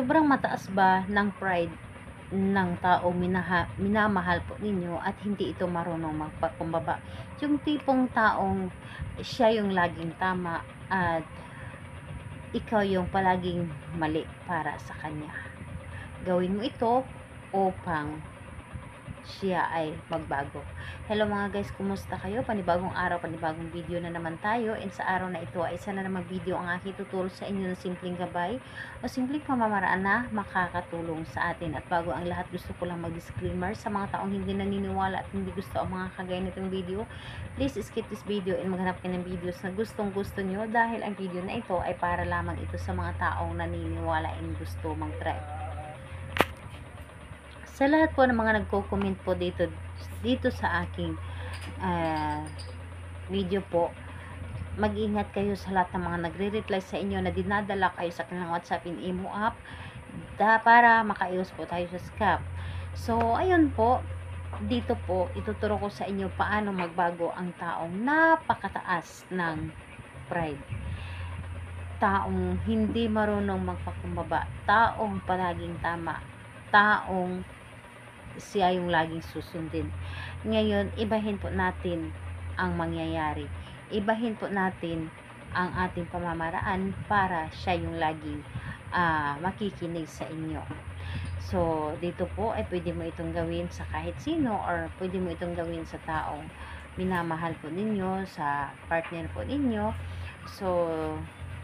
Sobrang mataas ba ng pride ng taong minamahal po ninyo at hindi ito marunong magpakumbaba? Yung tipong taong siya yung laging tama at ikaw yung palaging mali para sa kanya. Gawin mo ito upang siya ay magbago. Hello mga guys, kumusta kayo? Panibagong araw, panibagong video na naman tayo. And sa araw na ito ay isa na namang video ang aking tuturo sa inyo ng simpleng gabay o simpleng pamamaraan na makakatulong sa atin. At bago ang lahat, gusto ko lang mag-disclaimer sa mga taong hindi naniniwala at hindi gusto ang mga kagaya nitong video. Please skip this video and maghanap kayo ng videos na gustong gusto nyo dahil ang video na ito ay para lamang ito sa mga taong naniniwala and gusto mag-try. Sa lahat po ng mga nagko-comment po dito sa aking video po, mag-ingat kayo sa lahat ng mga nagre-reply sa inyo na dinadala kayo sa kanilang WhatsApp in Imo app para makaiwas po tayo sa scam. So, ayun po, dito po, ituturo ko sa inyo paano magbago ang taong napakataas ng pride. Taong hindi marunong magpakumbaba, taong palaging tama, taong siya yung laging susundin. Ngayon, ibahin po natin ang mangyayari. Ibahin po natin ang ating pamamaraan para siya yung laging makikinig sa inyo. So, dito po ay pwede mo itong gawin sa kahit sino or pwede mo itong gawin sa taong minamahal po ninyo, sa partner po ninyo. So,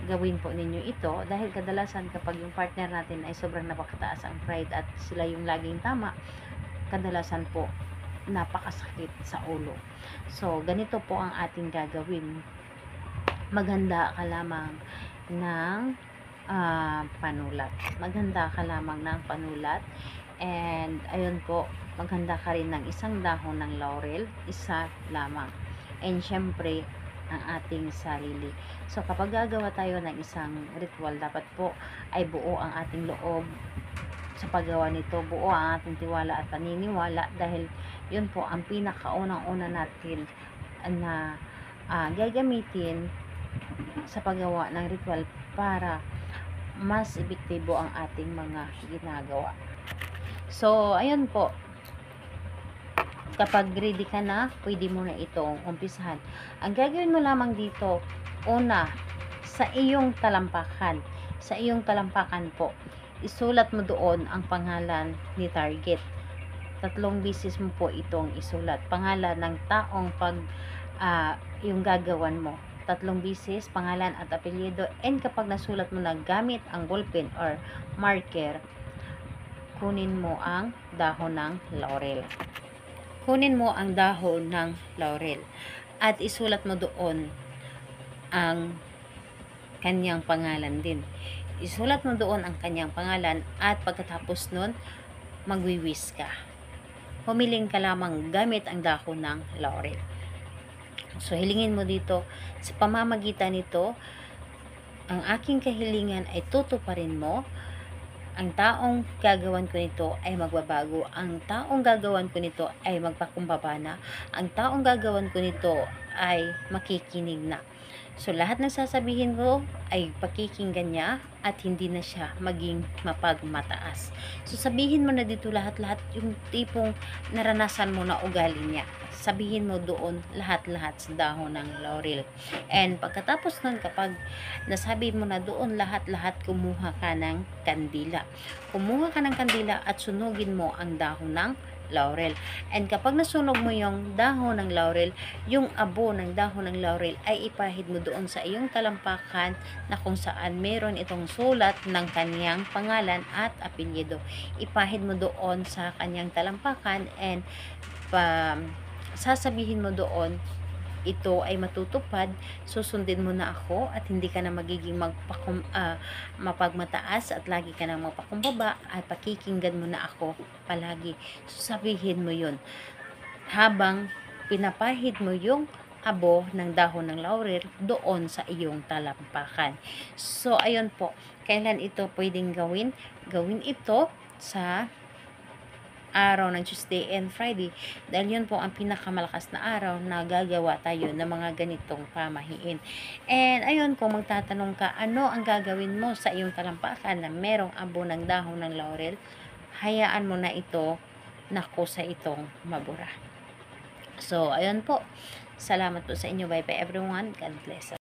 gawin po ninyo ito dahil kadalasan kapag yung partner natin ay sobrang napakataas ang pride at sila yung laging tama, kadalasan po napakasakit sa ulo. So, ganito po ang ating gagawin. Maghanda ka lamang ng panulat. Maghanda ka lamang ng panulat. And, ayun po, maghanda ka rin ng isang dahon ng laurel. Isa lamang. And, syempre, ang ating sarili. So, kapag gagawa tayo ng isang ritual, dapat po ay buo ang ating loob sa paggawa nito, buo ang ating tiwala at paniniwala dahil yun po ang pinakaunang-una natin na gagamitin sa paggawa ng ritual para mas epektibo ang ating mga ginagawa. So, ayun po, kapag ready ka na, pwede mo na itong umpisahan. Ang gagawin mo lamang dito, una, sa iyong talampakan po, isulat mo doon ang pangalan ni target. 3 beses mo po itong isulat. Pangalan ng taong yung gagawan mo. 3 beses, pangalan at apelyido. And kapag nasulat mo na gamit ang ballpen or marker, kunin mo ang dahon ng laurel. Kunin mo ang dahon ng laurel. At isulat mo doon ang kanyang pangalan din. Isulat mo doon ang kanyang pangalan at pagkatapos nun, magwiwis ka. Humiling ka lamang gamit ang dahon ng laurel. So, hilingin mo dito, sa pamamagitan nito, ang aking kahilingan ay tutuparin mo. Ang taong gagawan ko nito ay magbabago. Ang taong gagawan ko nito ay magpakumbaba na. Ang taong gagawan ko nito ay makikinig na. So, lahat ng sasabihin ko ay pakikinggan niya at hindi na siya maging mapagmataas. So, sabihin mo na dito lahat-lahat yung tipong naranasan mo na ugali niya. Sabihin mo doon lahat-lahat sa dahon ng laurel. And pagkatapos nun, kapag nasabi mo na doon lahat-lahat, kumuha ka ng kandila. Kumuha ka ng kandila at sunugin mo ang dahon ng laurel. And kapag nasunog mo yung dahon ng laurel, yung abo ng dahon ng laurel ay ipahid mo doon sa iyong talampakan na kung saan meron itong sulat ng kanyang pangalan at apelyido. Ipahid mo doon sa kanyang talampakan and sasabihin mo doon, ito ay matutupad, susundin mo na ako at hindi ka na magiging mapagmataas at lagi ka na magpakumbaba at pakikinggan mo na ako palagi. Sabihin mo yun habang pinapahid mo yung abo ng dahon ng laurel doon sa iyong talampakan. So, ayun po, kailan ito pwedeng gawin? Gawin ito sa araw ng Tuesday and Friday dahil yun po ang pinakamalakas na araw na gagawa tayo ng mga ganitong pamahiin. And ayun, kung magtatanong ka, ano ang gagawin mo sa iyong talampakan na merong abo ng dahon ng laurel, hayaan mo na ito na kusa itong mabura. So, ayun po. Salamat po sa inyo. Bye bye everyone. God bless.